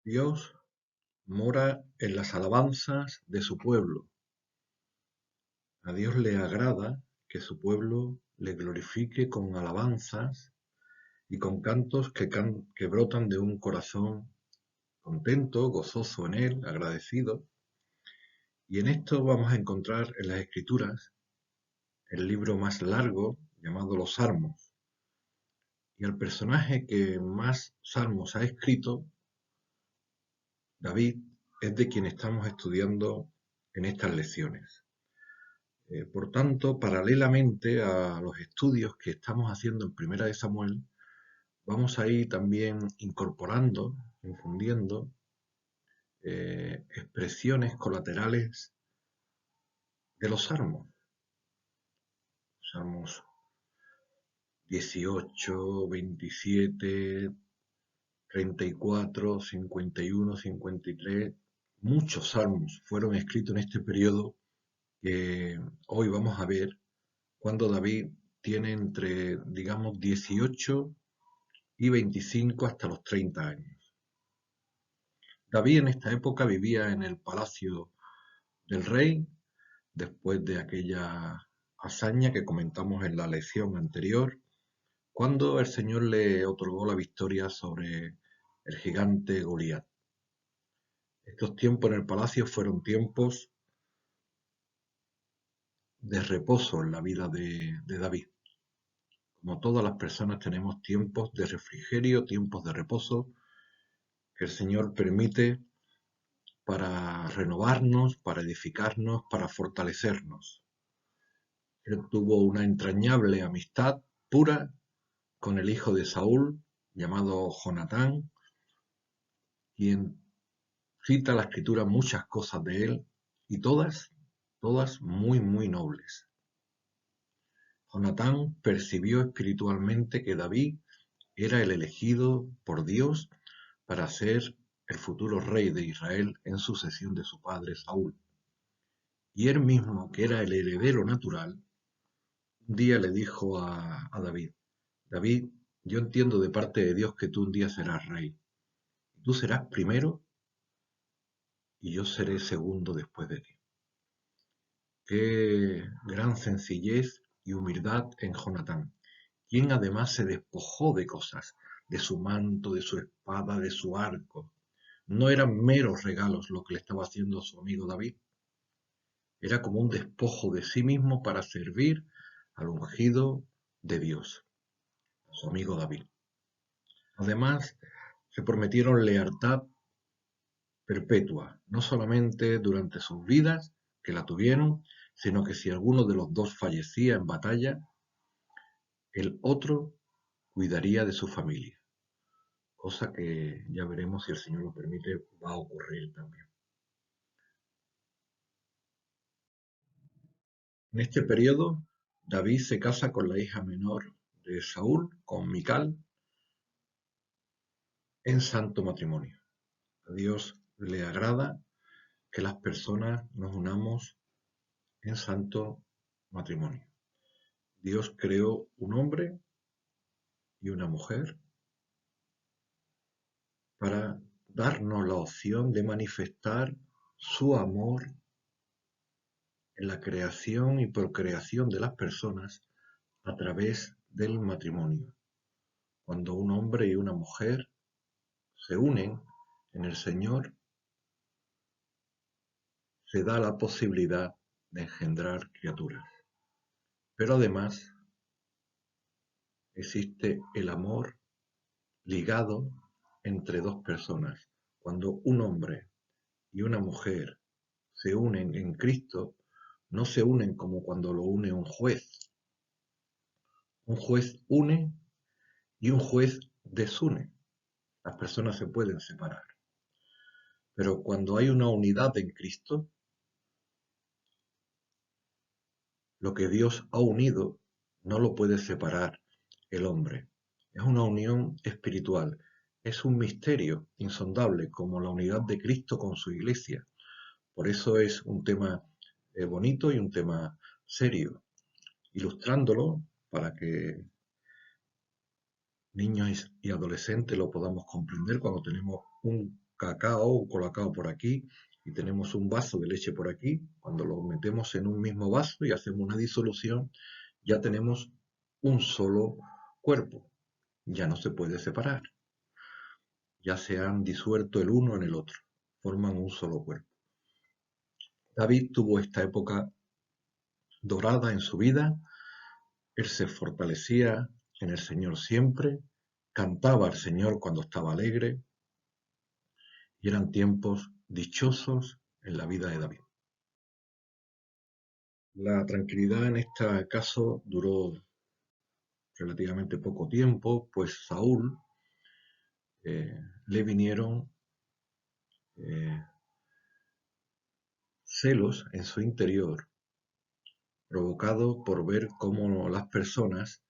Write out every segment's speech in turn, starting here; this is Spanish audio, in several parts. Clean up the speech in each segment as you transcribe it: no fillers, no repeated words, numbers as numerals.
Dios mora en las alabanzas de su pueblo. A Dios le agrada que su pueblo le glorifique con alabanzas y con cantos que brotan de un corazón contento, gozoso en Él, agradecido. Y en esto vamos a encontrar en las Escrituras el libro más largo llamado los Salmos. Y el personaje que más salmos ha escrito, David, es de quien estamos estudiando en estas lecciones. Por tanto, paralelamente a los estudios que estamos haciendo en Primera de Samuel, vamos a ir también incorporando, infundiendo expresiones colaterales de los salmos. Salmos 18, 27, 34, 51, 53. Muchos salmos fueron escritos en este periodo que hoy vamos a ver cuando David tiene entre, digamos, 18 y 25 hasta los 30 años. David en esta época vivía en el palacio del rey, después de aquella hazaña que comentamos en la lección anterior, cuando el Señor le otorgó la victoria sobre el gigante Goliat. Estos tiempos en el palacio fueron tiempos de reposo en la vida de David. Como todas las personas tenemos tiempos de refrigerio, tiempos de reposo que el Señor permite para renovarnos, para edificarnos, para fortalecernos. Él tuvo una entrañable amistad pura con el hijo de Saúl, llamado Jonatán, quien cita la escritura muchas cosas de él, y todas muy, muy nobles. Jonatán percibió espiritualmente que David era el elegido por Dios para ser el futuro rey de Israel en sucesión de su padre Saúl. Y él mismo, que era el heredero natural, un día le dijo a David: David, yo entiendo de parte de Dios que tú un día serás rey. Tú serás primero y yo seré segundo después de ti. Qué gran sencillez y humildad en Jonatán, quien además se despojó de cosas, de su manto, de su espada, de su arco. No eran meros regalos lo que le estaba haciendo su amigo David. Era como un despojo de sí mismo para servir al ungido de Dios, a su amigo David. Además, se prometieron lealtad perpetua, no solamente durante sus vidas, que la tuvieron, sino que si alguno de los dos fallecía en batalla, el otro cuidaría de su familia, cosa que ya veremos, si el Señor lo permite, va a ocurrir también. En este periodo, David se casa con la hija menor de Saúl, con Mical, en santo matrimonio. A Dios le agrada que las personas nos unamos en santo matrimonio. Dios creó un hombre y una mujer para darnos la opción de manifestar su amor en la creación y procreación de las personas a través del matrimonio. Cuando un hombre y una mujer se unen en el Señor, se da la posibilidad de engendrar criaturas. Pero además existe el amor ligado entre dos personas. Cuando un hombre y una mujer se unen en Cristo, no se unen como cuando lo une un juez. Un juez une y un juez desune. Las personas se pueden separar. Pero cuando hay una unidad en Cristo, lo que Dios ha unido no lo puede separar el hombre. Es una unión espiritual. Es un misterio insondable, como la unidad de Cristo con su iglesia. Por eso es un tema bonito y un tema serio, ilustrándolo para que niños y adolescentes lo podamos comprender cuando tenemos un cacao o colacao por aquí y tenemos un vaso de leche por aquí. Cuando lo metemos en un mismo vaso y hacemos una disolución, ya tenemos un solo cuerpo. Ya no se puede separar. Ya se han disuelto el uno en el otro. Forman un solo cuerpo. David tuvo esta época dorada en su vida. Él se fortalecía en el Señor siempre, cantaba al Señor cuando estaba alegre, y eran tiempos dichosos en la vida de David. La tranquilidad en este caso duró relativamente poco tiempo, pues Saúl le vinieron eh, celos en su interior, provocados por ver cómo las personas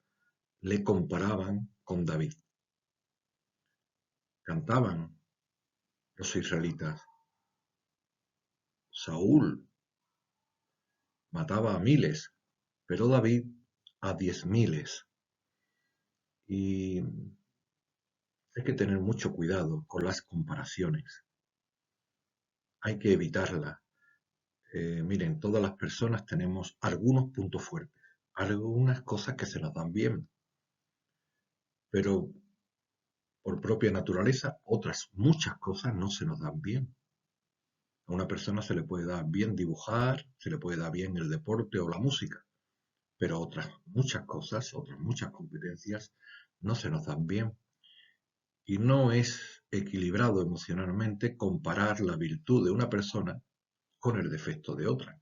le comparaban con David. Cantaban los israelitas: Saúl mataba a miles, pero David a 10.000. Y hay que tener mucho cuidado con las comparaciones. Hay que evitarlas. Miren, todas las personas tenemos algunos puntos fuertes, algunas cosas que se nos dan bien, pero por propia naturaleza otras muchas cosas no se nos dan bien. A una persona se le puede dar bien dibujar, se le puede dar bien el deporte o la música, pero otras muchas cosas, otras muchas competencias no se nos dan bien. Y no es equilibrado emocionalmente comparar la virtud de una persona con el defecto de otra.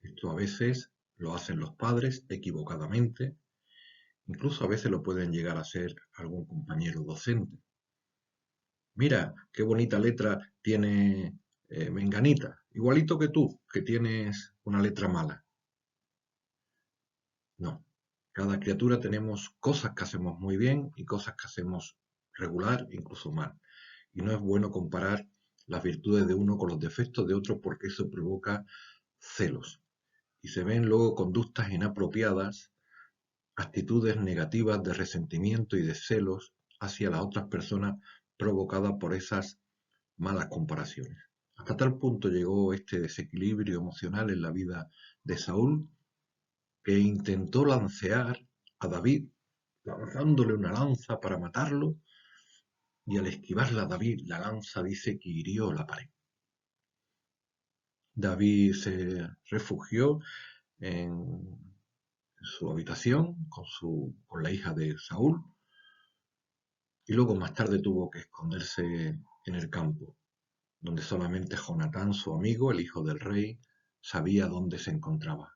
Esto a veces lo hacen los padres equivocadamente, incluso a veces lo pueden llegar a hacer algún compañero docente. Mira, qué bonita letra tiene Menganita, igualito que tú, que tienes una letra mala. No, cada criatura tenemos cosas que hacemos muy bien y cosas que hacemos regular, incluso mal. Y no es bueno comparar las virtudes de uno con los defectos de otro porque eso provoca celos. Y se ven luego conductas inapropiadas, actitudes negativas de resentimiento y de celos hacia las otras personas provocadas por esas malas comparaciones. Hasta tal punto llegó este desequilibrio emocional en la vida de Saúl que intentó lancear a David, lanzándole una lanza para matarlo, y al esquivarla David, la lanza dice que hirió la pared. David se refugió en su habitación con la hija de Saúl y luego más tarde tuvo que esconderse en el campo, donde solamente Jonatán, su amigo, el hijo del rey, sabía dónde se encontraba.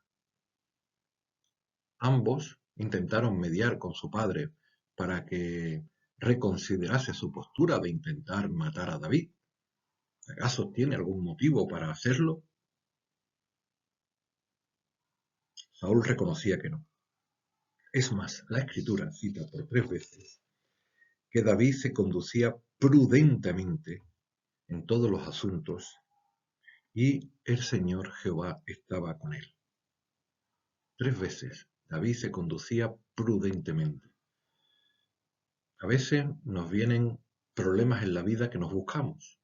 Ambos intentaron mediar con su padre para que reconsiderase su postura de intentar matar a David. ¿Acaso tiene algún motivo para hacerlo? Saúl reconocía que no. Es más, la escritura cita por 3 veces que David se conducía prudentemente en todos los asuntos y el Señor Jehová estaba con él. 3 veces David se conducía prudentemente. A veces nos vienen problemas en la vida que nos buscamos.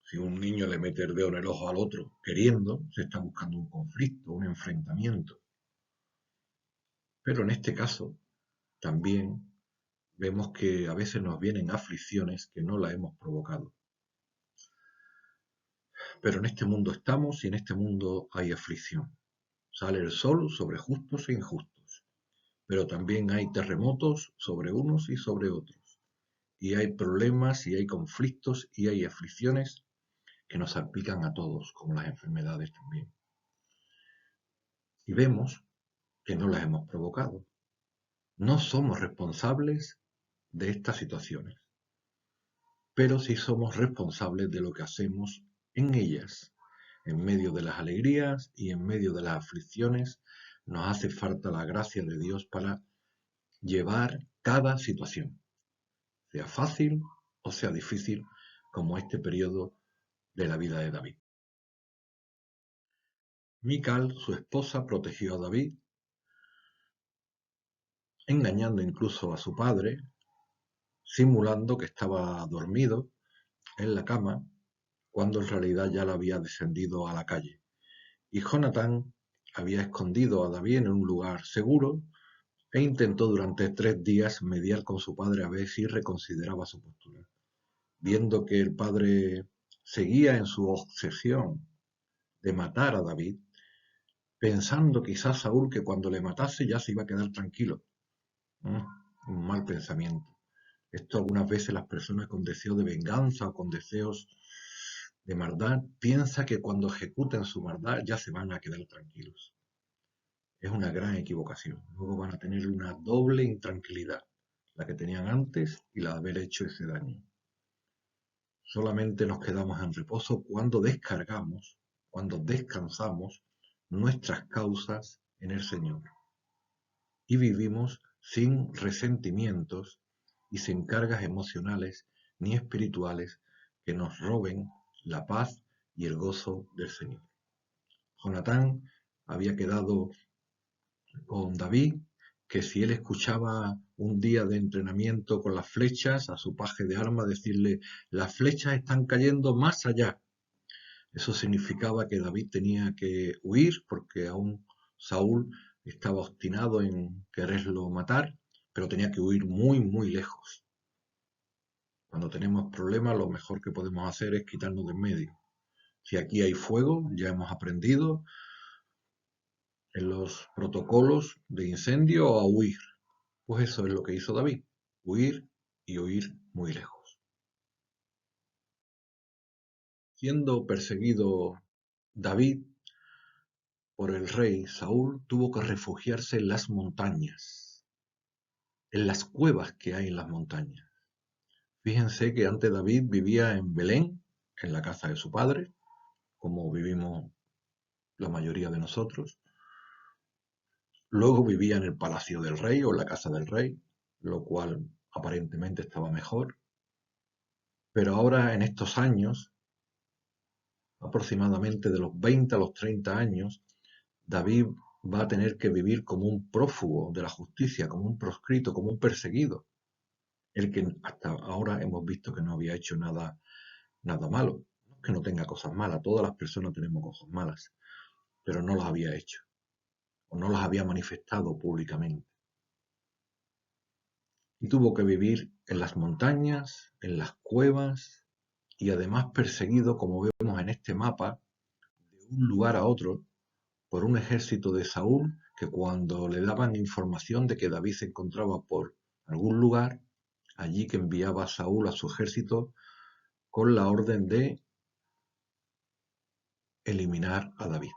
Si un niño le mete el dedo en el ojo al otro queriendo, se está buscando un conflicto, un enfrentamiento. Pero en este caso también vemos que a veces nos vienen aflicciones que no las hemos provocado. Pero en este mundo estamos y en este mundo hay aflicción. Sale el sol sobre justos e injustos, pero también hay terremotos sobre unos y sobre otros. Y hay problemas y hay conflictos y hay aflicciones que nos aplican a todos, como las enfermedades también. Y vemos que no las hemos provocado. No somos responsables de estas situaciones, pero sí somos responsables de lo que hacemos en ellas. En medio de las alegrías y en medio de las aflicciones nos hace falta la gracia de Dios para llevar cada situación, sea fácil o sea difícil, como este periodo de la vida de David. Mical, su esposa, protegió a David, engañando incluso a su padre, simulando que estaba dormido en la cama, cuando en realidad ya la había descendido a la calle. Y Jonatán había escondido a David en un lugar seguro e intentó durante 3 días mediar con su padre a ver si reconsideraba su postura. Viendo que el padre seguía en su obsesión de matar a David, pensando quizás Saúl que cuando le matase ya se iba a quedar tranquilo. Mm, un mal pensamiento. Esto algunas veces las personas con deseo de venganza o con deseos de maldad piensan que cuando ejecuten su maldad ya se van a quedar tranquilos. Es una gran equivocación. Luego van a tener una doble intranquilidad, la que tenían antes y la de haber hecho ese daño. Solamente nos quedamos en reposo cuando descansamos nuestras causas en el Señor y vivimos sin resentimientos y sin cargas emocionales ni espirituales que nos roben la paz y el gozo del Señor. Jonatán había quedado con David que si él escuchaba un día de entrenamiento con las flechas, a su paje de armas decirle: las flechas están cayendo más allá. Eso significaba que David tenía que huir porque aún Saúl estaba obstinado en quererlo matar, pero tenía que huir muy, muy lejos. Cuando tenemos problemas, lo mejor que podemos hacer es quitarnos de en medio. Si aquí hay fuego, ya hemos aprendido en los protocolos de incendio a huir. Pues eso es lo que hizo David, huir y huir muy lejos. Siendo perseguido David por el rey Saúl, tuvo que refugiarse en las montañas, en las cuevas que hay en las montañas. Fíjense que antes David vivía en Belén, en la casa de su padre, como vivimos la mayoría de nosotros. Luego vivía en el palacio del rey o en la casa del rey, lo cual aparentemente estaba mejor. Pero ahora, en estos años, aproximadamente de los 20 a los 30 años, David va a tener que vivir como un prófugo de la justicia, como un proscrito, como un perseguido, el que hasta ahora hemos visto que no había hecho nada malo. No es que no tenga cosas malas, todas las personas tenemos cosas malas, pero no las había hecho o no las había manifestado públicamente. Y tuvo que vivir en las montañas, en las cuevas y además perseguido, como vemos en este mapa, de un lugar a otro por un ejército de Saúl que cuando le daban información de que David se encontraba por algún lugar, allí que enviaba Saúl a su ejército con la orden de eliminar a David.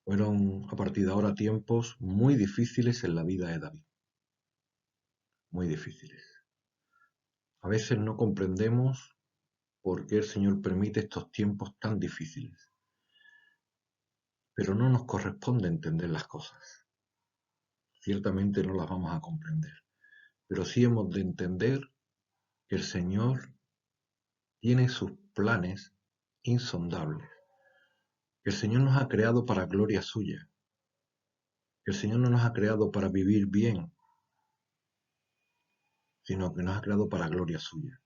Fueron a partir de ahora tiempos muy difíciles en la vida de David, muy difíciles. A veces no comprendemos por qué el Señor permite estos tiempos tan difíciles, pero no nos corresponde entender las cosas. Ciertamente no las vamos a comprender, pero sí hemos de entender que el Señor tiene sus planes insondables, que el Señor nos ha creado para gloria suya, que el Señor no nos ha creado para vivir bien, sino que nos ha creado para gloria suya.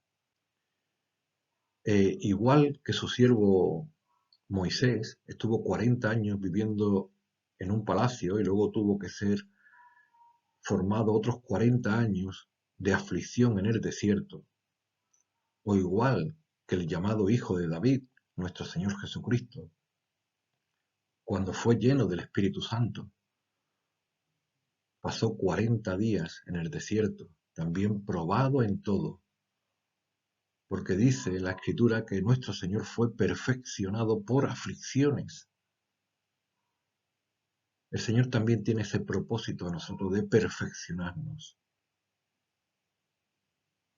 Igual que su siervo Moisés estuvo 40 años viviendo en un palacio y luego tuvo que ser formado otros 40 años de aflicción en el desierto, o igual que el llamado Hijo de David, nuestro Señor Jesucristo, cuando fue lleno del Espíritu Santo, pasó 40 días en el desierto, también probado en todo, porque dice la Escritura que nuestro Señor fue perfeccionado por aflicciones. El Señor también tiene ese propósito a nosotros de perfeccionarnos,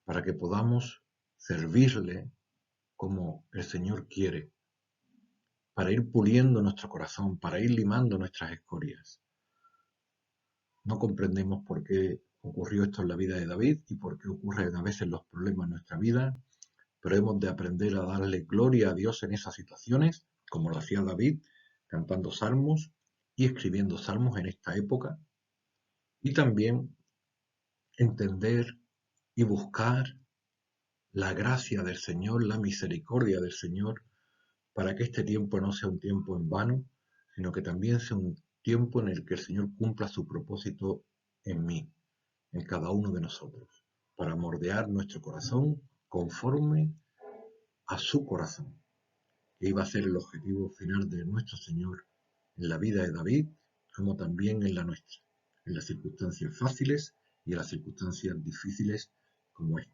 para que podamos servirle como el Señor quiere, para ir puliendo nuestro corazón, para ir limando nuestras escorias. No comprendemos por qué ocurrió esto en la vida de David y por qué ocurren a veces los problemas en nuestra vida, pero hemos de aprender a darle gloria a Dios en esas situaciones, como lo hacía David, cantando salmos y escribiendo salmos en esta época, y también entender y buscar la gracia del Señor, la misericordia del Señor, para que este tiempo no sea un tiempo en vano, sino que también sea un tiempo en el que el Señor cumpla su propósito en mí, en cada uno de nosotros, para moldear nuestro corazón conforme a su corazón, que iba a ser el objetivo final de nuestro Señor en la vida de David, como también en la nuestra, en las circunstancias fáciles y en las circunstancias difíciles como esta.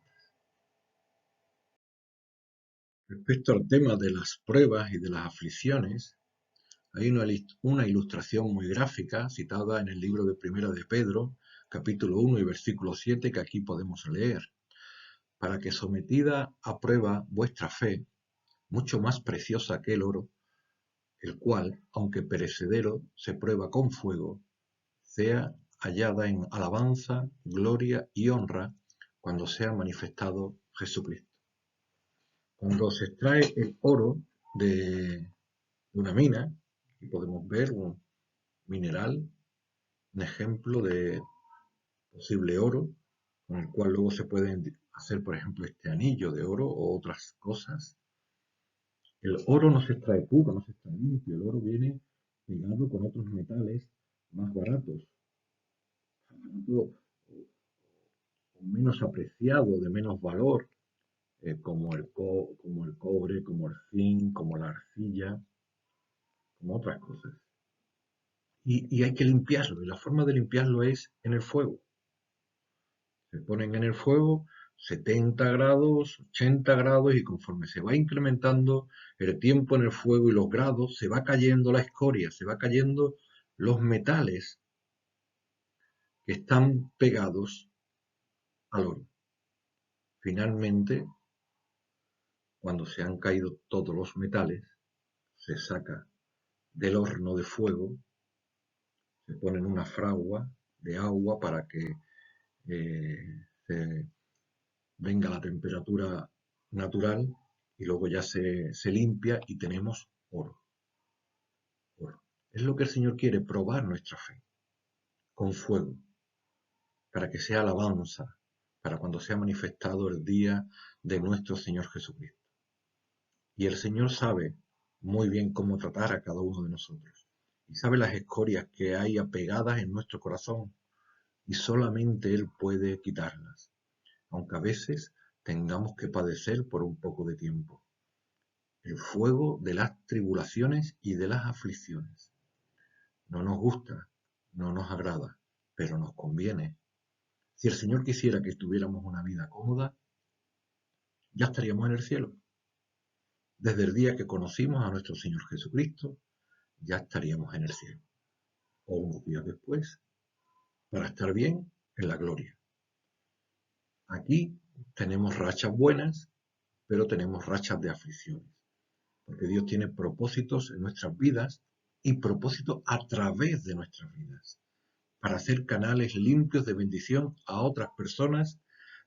Respecto al tema de las pruebas y de las aflicciones, hay una ilustración muy gráfica citada en el libro de Primera de Pedro, capítulo 1 y versículo 7, que aquí podemos leer. Para que sometida a prueba vuestra fe, mucho más preciosa que el oro, el cual, aunque perecedero, se prueba con fuego, sea hallada en alabanza, gloria y honra cuando sea manifestado Jesucristo. Cuando se extrae el oro de una mina, y podemos ver un mineral, un ejemplo de posible oro, con el cual luego se pueden hacer, por ejemplo, este anillo de oro o otras cosas. El oro no se extrae puro, no se extrae limpio, el oro viene pegado con otros metales más baratos, menos apreciado, de menos valor, como el cobre, como el zinc, como la arcilla, como otras cosas. Y hay que limpiarlo, y la forma de limpiarlo es en el fuego. Se ponen en el fuego 70 grados, 80 grados, y conforme se va incrementando el tiempo en el fuego y los grados, se va cayendo la escoria, se va cayendo los metales que están pegados al oro. Finalmente, cuando se han caído todos los metales, se saca del horno de fuego, se pone en una fragua de agua para que se venga la temperatura natural, y luego ya se limpia y tenemos oro, oro. Es lo que el Señor quiere, probar nuestra fe con fuego, para que sea alabanza, para cuando sea manifestado el día de nuestro Señor Jesucristo. Y el Señor sabe muy bien cómo tratar a cada uno de nosotros. Y sabe las escorias que hay apegadas en nuestro corazón, y solamente Él puede quitarlas, aunque a veces tengamos que padecer por un poco de tiempo el fuego de las tribulaciones y de las aflicciones. No nos gusta, no nos agrada, pero nos conviene. Si el Señor quisiera que tuviéramos una vida cómoda, ya estaríamos en el cielo. Desde el día que conocimos a nuestro Señor Jesucristo, ya estaríamos en el cielo. O unos días después, para estar bien en la gloria. Aquí tenemos rachas buenas, pero tenemos rachas de aflicciones, porque Dios tiene propósitos en nuestras vidas y propósitos a través de nuestras vidas. Para hacer canales limpios de bendición a otras personas,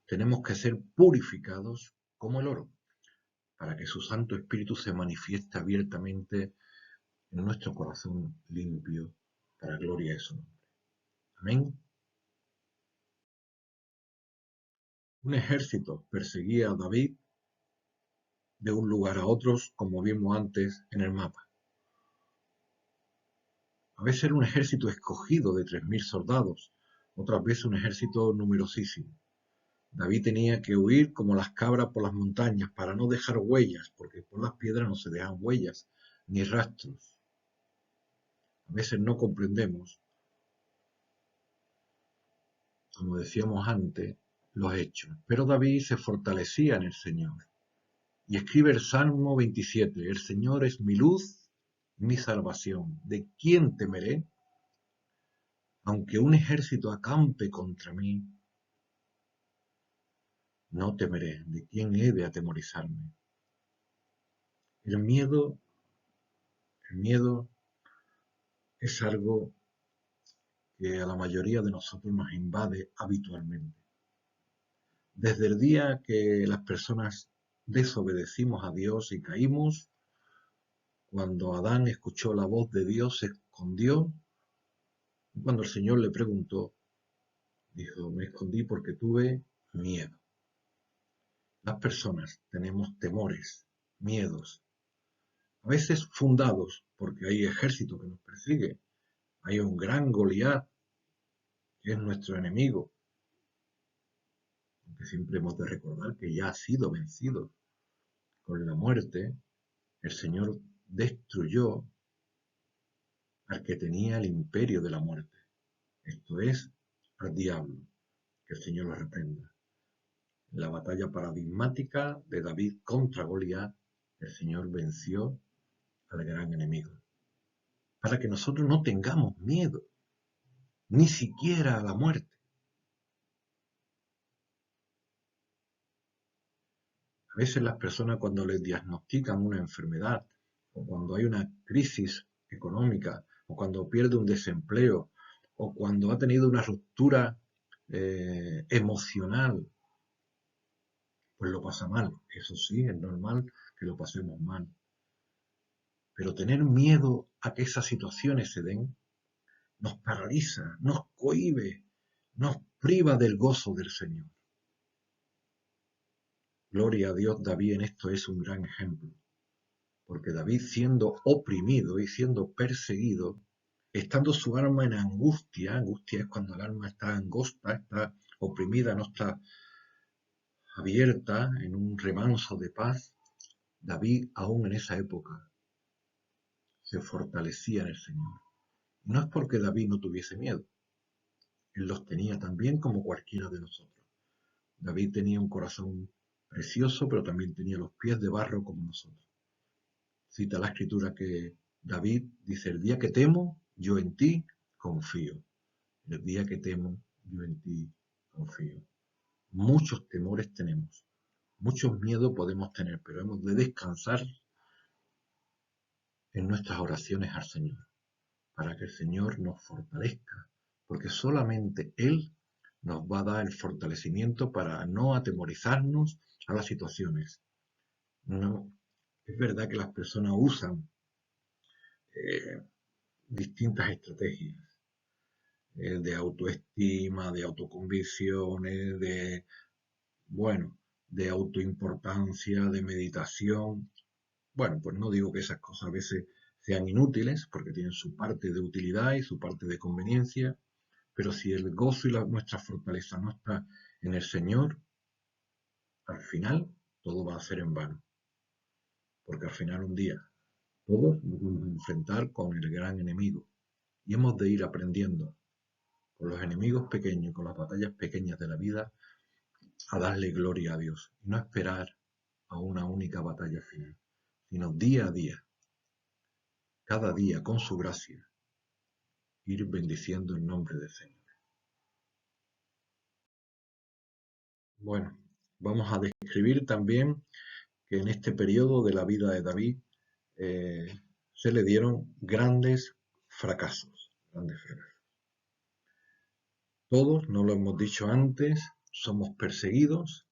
tenemos que ser purificados como el oro, para que su Santo Espíritu se manifieste abiertamente en nuestro corazón limpio, para gloria de su nombre. Amén. Un ejército perseguía a David de un lugar a otro, como vimos antes en el mapa. A veces era un ejército escogido de 3000 soldados, otras veces un ejército numerosísimo. David tenía que huir como las cabras por las montañas para no dejar huellas, porque por las piedras no se dejan huellas ni rastros. A veces no comprendemos, como decíamos antes, los hechos. Pero David se fortalecía en el Señor. Y escribe el Salmo 27, el Señor es mi luz, mi salvación. ¿De quién temeré? Aunque un ejército acampe contra mí, no temeré. ¿De quién he de atemorizarme? El miedo, el miedo es algo que a la mayoría de nosotros nos invade habitualmente. Desde el día que las personas desobedecimos a Dios y caímos, cuando Adán escuchó la voz de Dios, se escondió, y cuando el Señor le preguntó, Dijo, me escondí porque tuve miedo. Las personas tenemos temores, miedos, a veces fundados, porque hay ejército que nos persigue. Hay un gran Goliat que es nuestro enemigo, aunque siempre hemos de recordar que ya ha sido vencido. Con la muerte, el Señor destruyó al que tenía el imperio de la muerte. Esto es, al diablo, que el Señor lo reprenda. En la batalla paradigmática de David contra Goliat, el Señor venció al gran enemigo. Para que nosotros no tengamos miedo, ni siquiera a la muerte. A veces las personas cuando les diagnostican una enfermedad, o cuando hay una crisis económica, o cuando pierde un desempleo, o cuando ha tenido una ruptura emocional, pues lo pasa mal. Eso sí, es normal que lo pasemos mal. Pero tener miedo a que esas situaciones se den nos paraliza, nos cohíbe, nos priva del gozo del Señor. Gloria a Dios, David en esto es un gran ejemplo, porque David siendo oprimido y siendo perseguido, estando su alma en angustia, angustia es cuando el alma está angosta, está oprimida, no está abierta en un remanso de paz, David aún en esa época se fortalecía en el Señor. No es porque David no tuviese miedo, él los tenía también como cualquiera de nosotros. David tenía un corazón precioso, pero también tenía los pies de barro como nosotros. Cita la escritura que David dice, el día que temo, yo en ti confío. El día que temo, yo en ti confío. Muchos temores tenemos, muchos miedos podemos tener, pero hemos de descansar en nuestras oraciones al Señor, para que el Señor nos fortalezca, porque solamente Él nos va a dar el fortalecimiento para no atemorizarnos a las situaciones. No, es verdad que las personas usan eh, distintas estrategias de autoestima, de autoconvicciones, bueno, de autoimportancia, de meditación. Bueno, pues no digo que esas cosas a veces sean inútiles, porque tienen su parte de utilidad y su parte de conveniencia, pero si el gozo y nuestra fortaleza no está en el Señor, al final todo va a ser en vano, porque al final un día todos nos vamos a enfrentar con el gran enemigo y hemos de ir aprendiendo con los enemigos pequeños, con las batallas pequeñas de la vida, a darle gloria a Dios y no esperar a una única batalla final, sino día a día, cada día con su gracia, ir bendiciendo el nombre del Señor. Bueno, vamos a describir también que en este periodo de la vida de David eh, se le dieron grandes fracasos, grandes fracasos. Todos, no lo hemos dicho antes, somos perseguidos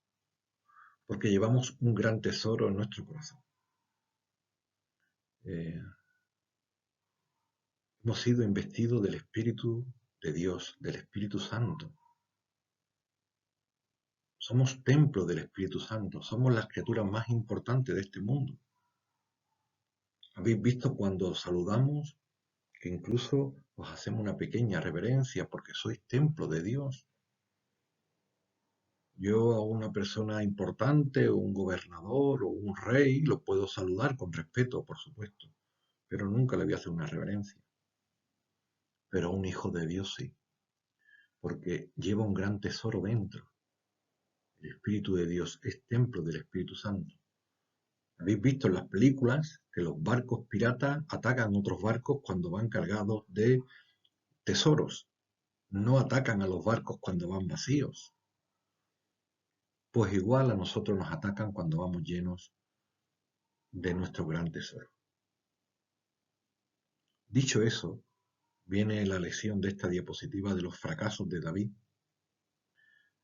porque llevamos un gran tesoro en nuestro corazón. Eh, hemos sido investidos del Espíritu de Dios, del Espíritu Santo. Somos templo del Espíritu Santo, somos las criaturas más importantes de este mundo. Habéis visto cuando saludamos que incluso os hacemos una pequeña reverencia porque sois templo de Dios. Yo a una persona importante, o un gobernador o un rey, lo puedo saludar con respeto, por supuesto, pero nunca le voy a hacer una reverencia. Pero a un hijo de Dios sí, porque lleva un gran tesoro dentro. El Espíritu de Dios es templo del Espíritu Santo. Habéis visto en las películas que los barcos piratas atacan otros barcos cuando van cargados de tesoros. No atacan a los barcos cuando van vacíos. Pues igual a nosotros nos atacan cuando vamos llenos de nuestro gran tesoro. Dicho eso, viene la lección de esta diapositiva de los fracasos de David.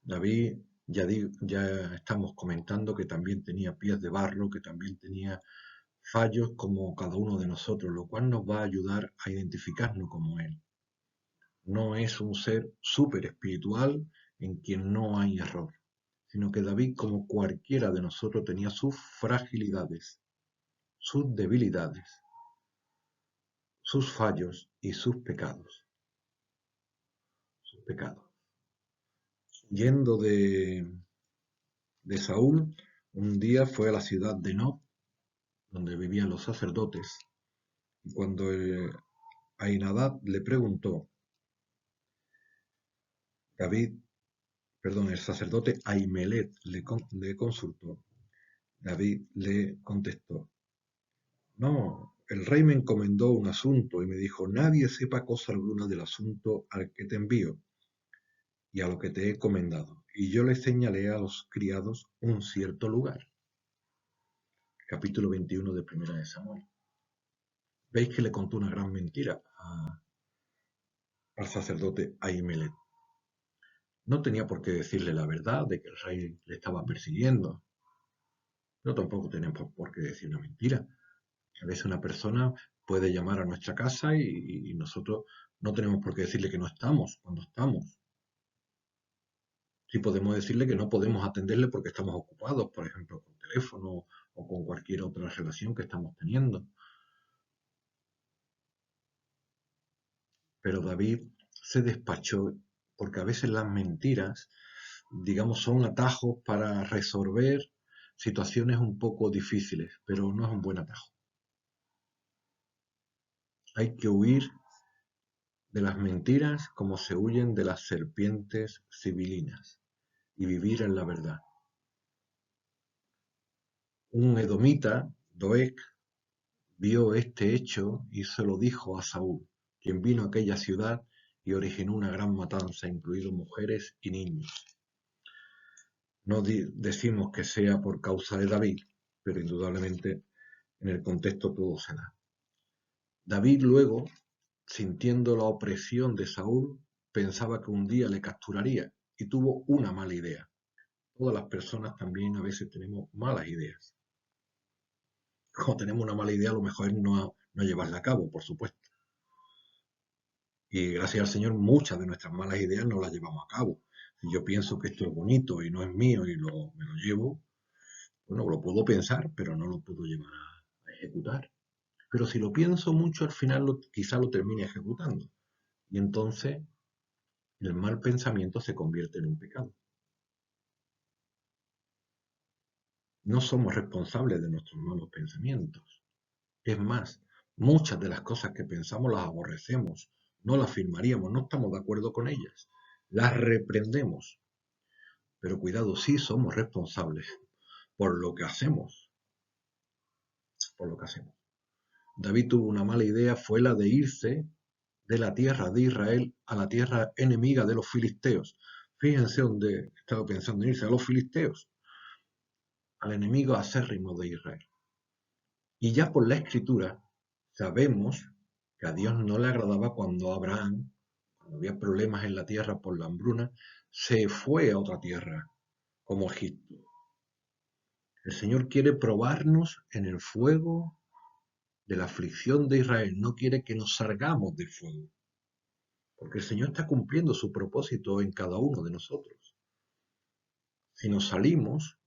David, ya estamos comentando que también tenía pies de barro, que también tenía fallos como cada uno de nosotros, lo cual nos va a ayudar a identificarnos como él. No es un ser súper espiritual en quien no hay error, sino que David, como cualquiera de nosotros, tenía sus fragilidades, sus debilidades, sus fallos y sus pecados. Sus pecados. Yendo de Saúl, un día fue a la ciudad de Nob, donde vivían los sacerdotes, y cuando Ainadab le preguntó, David, perdón, el sacerdote Ahimelech le consultó, David le contestó, no, el rey me encomendó un asunto y me dijo, nadie sepa cosa alguna del asunto al que te envío y a lo que te he encomendado. Y yo le señalé a los criados un cierto lugar. Capítulo 21 de Primera de Samuel. Veis que le contó una gran mentira al sacerdote Ahimelech. No tenía por qué decirle la verdad de que el rey le estaba persiguiendo. No tampoco tenemos por qué decir una mentira. A veces una persona puede llamar a nuestra casa y nosotros no tenemos por qué decirle que no estamos cuando estamos. Sí podemos decirle que no podemos atenderle porque estamos ocupados, por ejemplo, con teléfono o con cualquier otra relación que estamos teniendo. Pero David se despachó porque a veces las mentiras, digamos, son atajos para resolver situaciones un poco difíciles, pero no es un buen atajo. Hay que huir de las mentiras como se huyen de las serpientes sibilinas y vivir en la verdad. Un edomita, Doeg, vio este hecho y se lo dijo a Saúl, quien vino a aquella ciudad y originó una gran matanza, incluidos mujeres y niños. No decimos que sea por causa de David, pero indudablemente en el contexto todo se da. David luego, sintiendo la opresión de Saúl, pensaba que un día le capturaría y tuvo una mala idea. Todas las personas también a veces tenemos malas ideas. Cuando tenemos una mala idea, a lo mejor es no llevarla a cabo, por supuesto. Y gracias al Señor, muchas de nuestras malas ideas no las llevamos a cabo. Si yo pienso que esto es bonito y no es mío y me lo llevo, bueno, lo puedo pensar, pero no lo puedo llevar a ejecutar. Pero si lo pienso mucho, al final quizá lo termine ejecutando. Y entonces el mal pensamiento se convierte en un pecado. No somos responsables de nuestros malos pensamientos. Es más, muchas de las cosas que pensamos las aborrecemos, no las firmaríamos, no estamos de acuerdo con ellas. Las reprendemos. Pero cuidado, sí somos responsables por lo que hacemos. Por lo que hacemos. David tuvo una mala idea, fue la de irse de la tierra de Israel a la tierra enemiga de los filisteos. Fíjense dónde estaba pensando en irse, a los filisteos, al enemigo acérrimo de Israel. Y ya por la escritura sabemos que a Dios no le agradaba cuando Abraham, cuando había problemas en la tierra por la hambruna, se fue a otra tierra, como Egipto. El Señor quiere probarnos en el fuego de la aflicción de Israel, no quiere que nos salgamos del fuego, porque el Señor está cumpliendo su propósito en cada uno de nosotros. Si nos salimos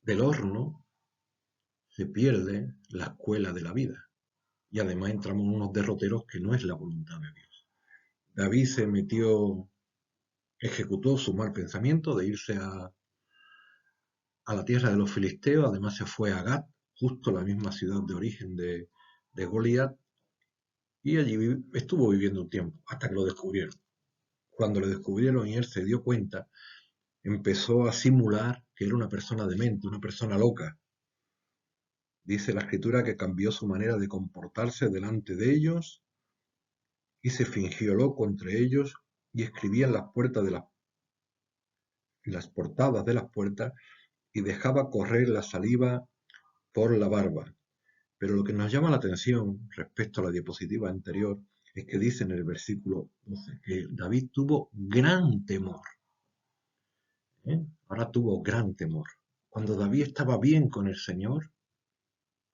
del horno, se pierde la escuela de la vida y además entramos en unos derroteros que no es la voluntad de Dios. David se metió, ejecutó su mal pensamiento de irse a la tierra de los filisteos, además se fue a Gat, justo la misma ciudad de origen de Goliat, y allí estuvo viviendo un tiempo, hasta que lo descubrieron. Cuando lo descubrieron y él se dio cuenta, empezó a simular que era una persona demente, una persona loca. Dice la escritura que cambió su manera de comportarse delante de ellos y se fingió loco entre ellos y escribía en las puertas en las portadas de las puertas y dejaba correr la saliva por la barba. Pero lo que nos llama la atención respecto a la diapositiva anterior es que dice en el versículo 12 que David tuvo gran temor. Ahora tuvo gran temor. Cuando David estaba bien con el Señor,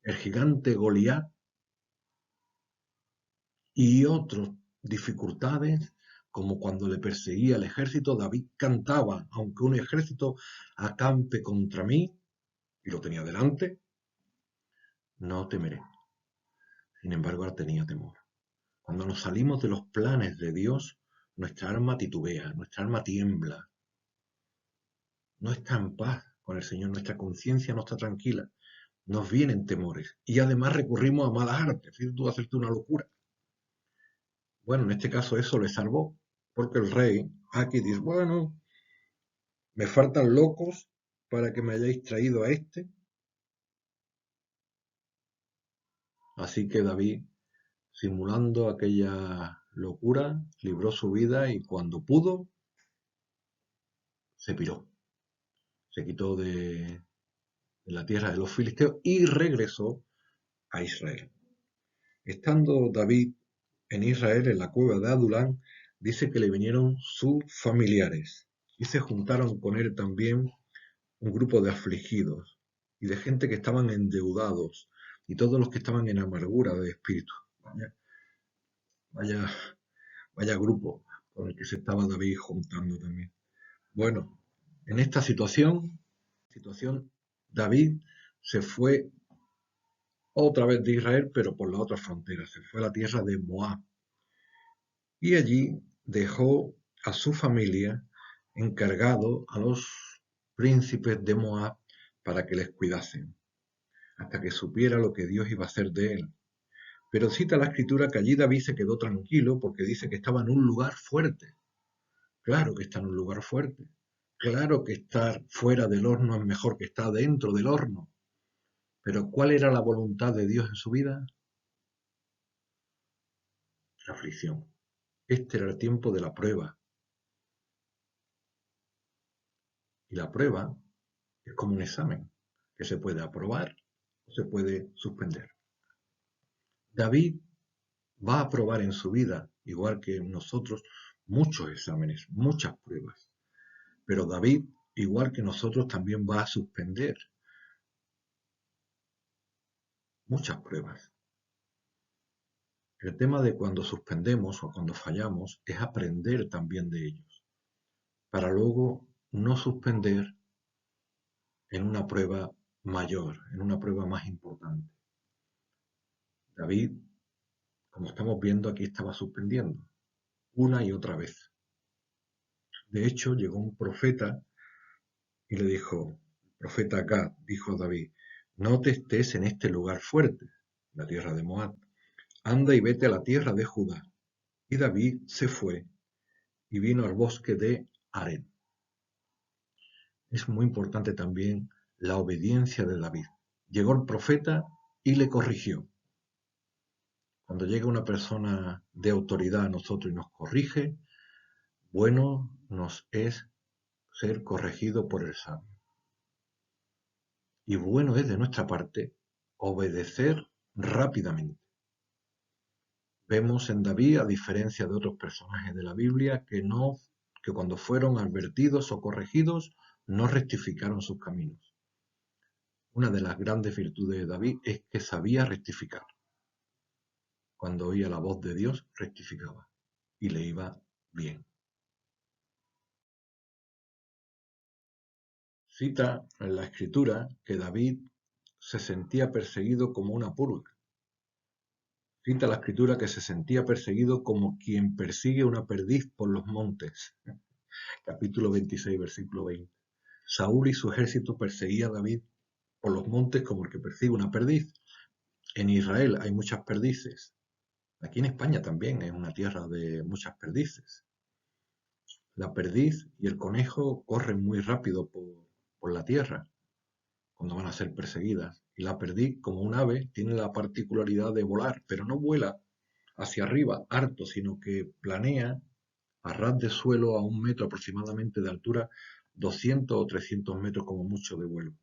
el gigante Goliat y otras dificultades, como cuando le perseguía el ejército, David cantaba, aunque un ejército acampe contra mí, y lo tenía delante, no temeré. Sin embargo, ahora tenía temor. Cuando nos salimos de los planes de Dios, nuestra alma titubea, nuestra alma tiembla, no está en paz con el Señor, nuestra conciencia no está tranquila, nos vienen temores y además recurrimos a malas artes, si tú hacerte una locura. Bueno, en este caso eso le salvó, porque el rey aquí dice, bueno, me faltan locos para que me hayáis traído a este. Así que David, simulando aquella locura, libró su vida y cuando pudo, se piró, se quitó de la tierra de los filisteos y regresó a Israel. Estando David en Israel, en la cueva de Adulán, dice que le vinieron sus familiares y se juntaron con él también un grupo de afligidos y de gente que estaban endeudados y todos los que estaban en amargura de espíritu. Vaya, vaya, vaya grupo con el que se estaba David juntando también. Bueno, en esta situación, David se fue otra vez de Israel, pero por la otra frontera, se fue a la tierra de Moab y allí dejó a su familia encargado a los príncipes de Moab para que les cuidasen, hasta que supiera lo que Dios iba a hacer de él. Pero cita la escritura que allí David se quedó tranquilo porque dice que estaba en un lugar fuerte. Claro que está en un lugar fuerte. Claro que estar fuera del horno es mejor que estar dentro del horno. Pero ¿cuál era la voluntad de Dios en su vida? La aflicción. Este era el tiempo de la prueba. Y la prueba es como un examen que se puede aprobar o se puede suspender. David va a aprobar en su vida, igual que nosotros, muchos exámenes, muchas pruebas. Pero David, igual que nosotros, también va a suspender muchas pruebas. El tema de cuando suspendemos o cuando fallamos es aprender también de ellos, para luego no suspender en una prueba mayor, en una prueba más importante. David, como estamos viendo aquí, estaba suspendiendo una y otra vez. De hecho, llegó un profeta y le dijo, el profeta Gad dijo a David, no te estés en este lugar fuerte, la tierra de Moab, anda y vete a la tierra de Judá. Y David se fue y vino al bosque de Harén. Es muy importante también la obediencia de David. Llegó el profeta y le corrigió. Cuando llega una persona de autoridad a nosotros y nos corrige, bueno nos es ser corregido por el sabio. Y bueno es de nuestra parte obedecer rápidamente. Vemos en David, a diferencia de otros personajes de la Biblia, que cuando fueron advertidos o corregidos, no rectificaron sus caminos. Una de las grandes virtudes de David es que sabía rectificar. Cuando oía la voz de Dios, rectificaba y le iba bien. Cita en la escritura que David se sentía perseguido como una pulga. Cita la escritura que se sentía perseguido como quien persigue una perdiz por los montes. Capítulo 26, versículo 20. Saúl y su ejército perseguía a David por los montes como el que persigue una perdiz. En Israel hay muchas perdices. Aquí en España también es una tierra de muchas perdices. La perdiz y el conejo corren muy rápido por la tierra cuando van a ser perseguidas. Y la perdiz, como un ave, tiene la particularidad de volar, pero no vuela hacia arriba harto, sino que planea a ras de suelo a 1 metro aproximadamente de altura, 200 o 300 metros como mucho de vuelo.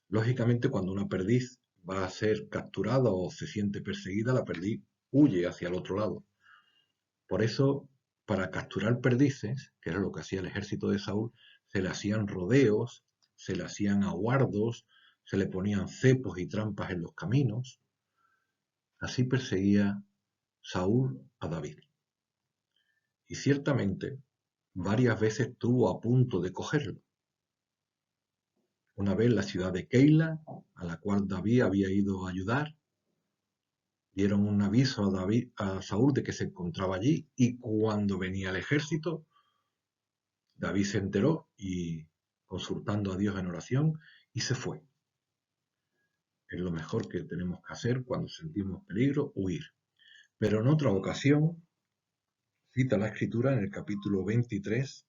Lógicamente, cuando una perdiz va a ser capturada o se siente perseguida, la perdiz huye hacia el otro lado. Por eso, para capturar perdices, que era lo que hacía el ejército de Saúl, se le hacían rodeos, se le hacían aguardos, se le ponían cepos y trampas en los caminos. Así perseguía Saúl a David. Y ciertamente varias veces estuvo a punto de cogerlo. Una vez la ciudad de Keila, a la cual David había ido a ayudar, dieron un aviso a Saúl de que se encontraba allí, y cuando venía el ejército, David se enteró y, consultando a Dios en oración, y se fue. Es lo mejor que tenemos que hacer cuando sentimos peligro, huir. Pero en otra ocasión, cita la Escritura en el capítulo 23,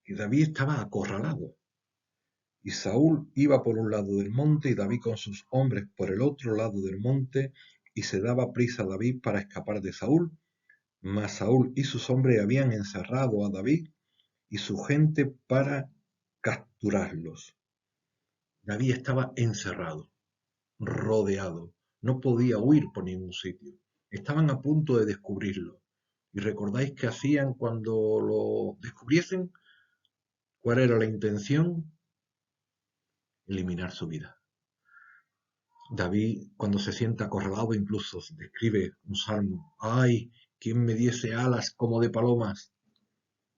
que David estaba acorralado. Y Saúl iba por un lado del monte y David con sus hombres por el otro lado del monte, y se daba prisa a David para escapar de Saúl. Mas Saúl y sus hombres habían encerrado a David y su gente para capturarlos. David estaba encerrado, rodeado, no podía huir por ningún sitio. Estaban a punto de descubrirlo. ¿Y recordáis qué hacían cuando lo descubriesen? ¿Cuál era la intención? Eliminar su vida. David, cuando se siente acorralado, incluso describe un salmo: ¡ay, quién me diese alas como de palomas!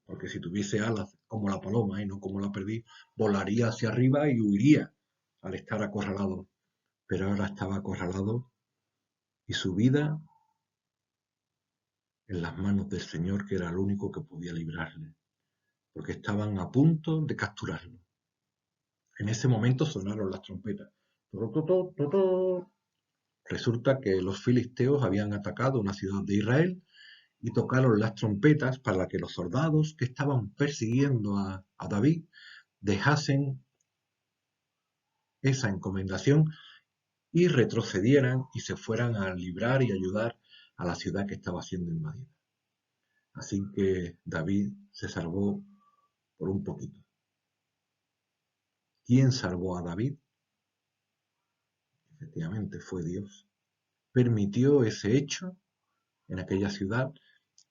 Porque si tuviese alas como la paloma y no como la perdí, volaría hacia arriba y huiría al estar acorralado. Pero ahora estaba acorralado y su vida en las manos del Señor, que era el único que podía librarle, porque estaban a punto de capturarlo. En ese momento sonaron las trompetas. Resulta que los filisteos habían atacado una ciudad de Israel y tocaron las trompetas para que los soldados que estaban persiguiendo a David dejasen esa encomendación y retrocedieran y se fueran a librar y ayudar a la ciudad que estaba siendo invadida. Así que David se salvó por un poquito. ¿Quién salvó a David? Efectivamente fue Dios. Permitió ese hecho en aquella ciudad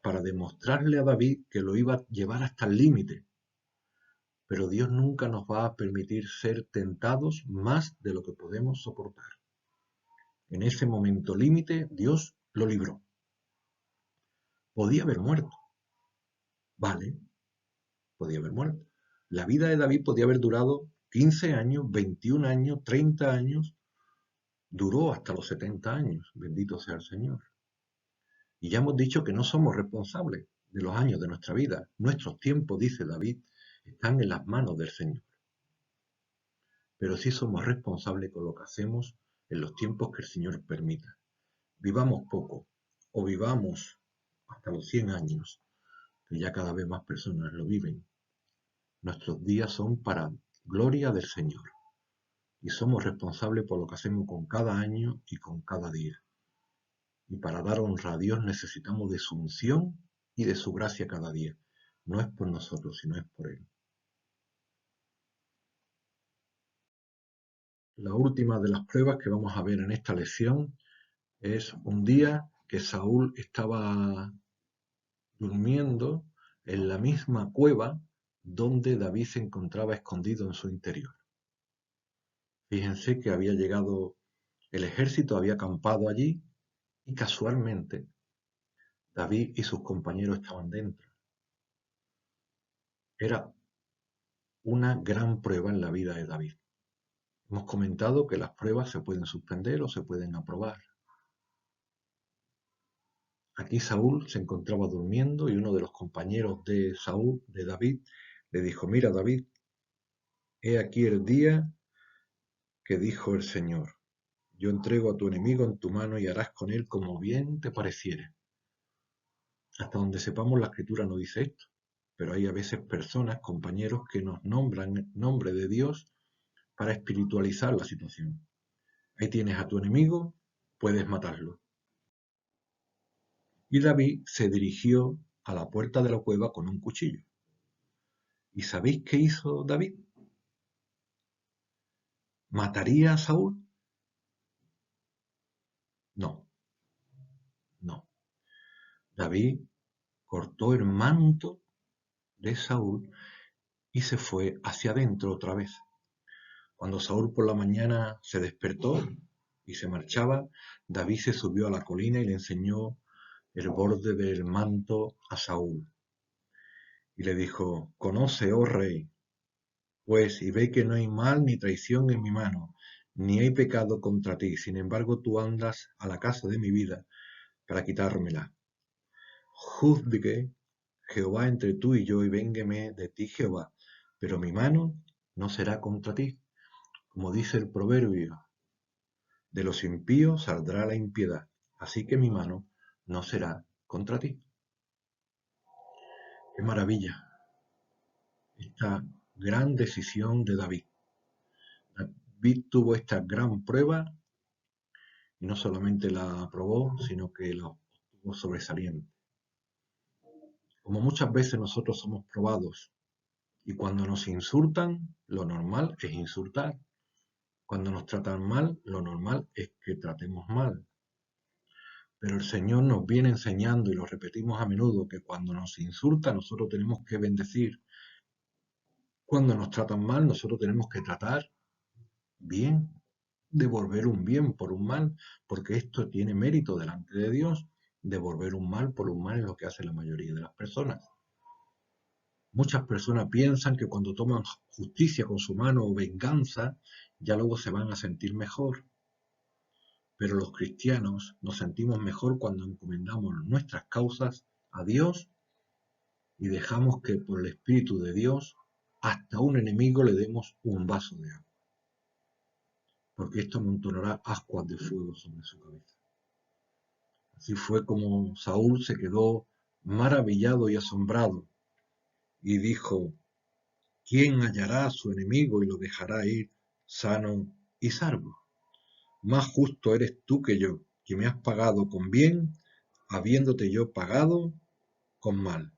para demostrarle a David que lo iba a llevar hasta el límite. Pero Dios nunca nos va a permitir ser tentados más de lo que podemos soportar. En ese momento límite, Dios lo libró. Podía haber muerto. Vale, podía haber muerto. La vida de David podía haber durado 15 años, 21 años, 30 años. Duró hasta los 70 años. Bendito sea el Señor. Y ya hemos dicho que no somos responsables de los años de nuestra vida. Nuestros tiempos, dice David, están en las manos del Señor. Pero sí somos responsables con lo que hacemos en los tiempos que el Señor permita. Vivamos poco o vivamos hasta los 100 años, que ya cada vez más personas lo viven. Nuestros días son para gloria del Señor y somos responsables por lo que hacemos con cada año y con cada día. Y para dar honra a Dios necesitamos de su unción y de su gracia cada día. No es por nosotros, sino es por Él. La última de las pruebas que vamos a ver en esta lección es un día que Saúl estaba durmiendo en la misma cueva donde David se encontraba escondido en su interior. Fíjense que había llegado el ejército, había acampado allí y casualmente David y sus compañeros estaban dentro. Era una gran prueba en la vida de David. Hemos comentado que las pruebas se pueden suspender o se pueden aprobar. Aquí Saúl se encontraba durmiendo y uno de los compañeros de Saúl, de David, le dijo: mira, David, he aquí el día que dijo el Señor: yo entrego a tu enemigo en tu mano y harás con él como bien te pareciere. Hasta donde sepamos, la Escritura no dice esto, pero hay a veces personas, compañeros, que nos nombran en nombre de Dios para espiritualizar la situación. Ahí tienes a tu enemigo, puedes matarlo. Y David se dirigió a la puerta de la cueva con un cuchillo. ¿Y sabéis qué hizo David? ¿Mataría a Saúl? No, no. David cortó el manto de Saúl y se fue hacia adentro otra vez. Cuando Saúl por la mañana se despertó y se marchaba, David se subió a la colina y le enseñó el borde del manto a Saúl y le dijo: Conoce, oh rey, pues, y ve que no hay mal ni traición en mi mano, ni hay pecado contra ti. Sin embargo, tú andas a la casa de mi vida para quitármela. Juzgue Jehová entre tú y yo, y véngueme de ti Jehová, pero mi mano no será contra ti. Como dice el proverbio, de los impíos saldrá la impiedad, así que mi mano no será contra ti. ¡Qué maravilla! Esta gran decisión de David. David tuvo esta gran prueba y no solamente la aprobó, sino que la obtuvo sobresaliente. Como muchas veces nosotros somos probados y cuando nos insultan, lo normal es insultar. Cuando nos tratan mal, lo normal es que tratemos mal. Pero el Señor nos viene enseñando, y lo repetimos a menudo, que cuando nos insultan nosotros tenemos que bendecir. Cuando nos tratan mal, nosotros tenemos que tratar bien, devolver un bien por un mal, porque esto tiene mérito delante de Dios. Devolver un mal por un mal es lo que hace la mayoría de las personas. Muchas personas piensan que cuando toman justicia con su mano o venganza, ya luego se van a sentir mejor. Pero los cristianos nos sentimos mejor cuando encomendamos nuestras causas a Dios y dejamos que por el Espíritu de Dios hasta a un enemigo le demos un vaso de agua, porque esto amontonará ascuas de fuego sobre su cabeza. Así fue como Saúl se quedó maravillado y asombrado y dijo: ¿Quién hallará a su enemigo y lo dejará ir sano y salvo? Más justo eres tú que yo, que me has pagado con bien, habiéndote yo pagado con mal.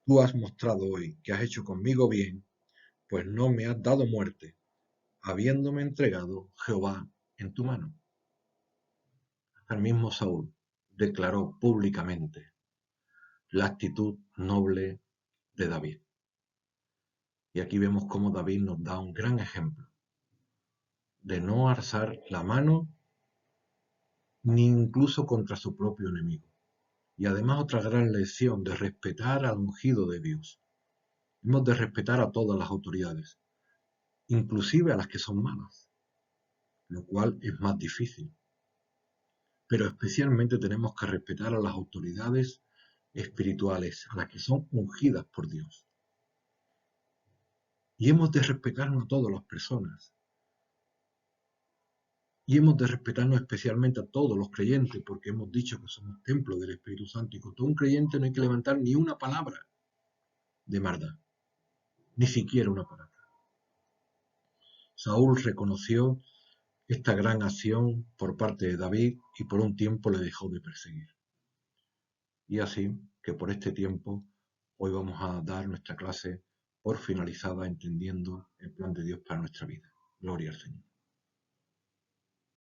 Tú has mostrado hoy que has hecho conmigo bien, pues no me has dado muerte, habiéndome entregado Jehová en tu mano. Hasta el mismo Saúl declaró públicamente la actitud noble de David. Y aquí vemos cómo David nos da un gran ejemplo de no alzar la mano ni incluso contra su propio enemigo. Y además otra gran lección de respetar al ungido de Dios. Hemos de respetar a todas las autoridades, inclusive a las que son malas, lo cual es más difícil. Pero especialmente tenemos que respetar a las autoridades espirituales, a las que son ungidas por Dios. Y hemos de respetarnos a todas las personas. Y hemos de respetarnos especialmente a todos los creyentes, porque hemos dicho que somos templo del Espíritu Santo, y con todo un creyente no hay que levantar ni una palabra de maldad, ni siquiera una palabra. Saúl reconoció esta gran acción por parte de David y por un tiempo le dejó de perseguir. Y así que por este tiempo hoy vamos a dar nuestra clase por finalizada, entendiendo el plan de Dios para nuestra vida. Gloria al Señor.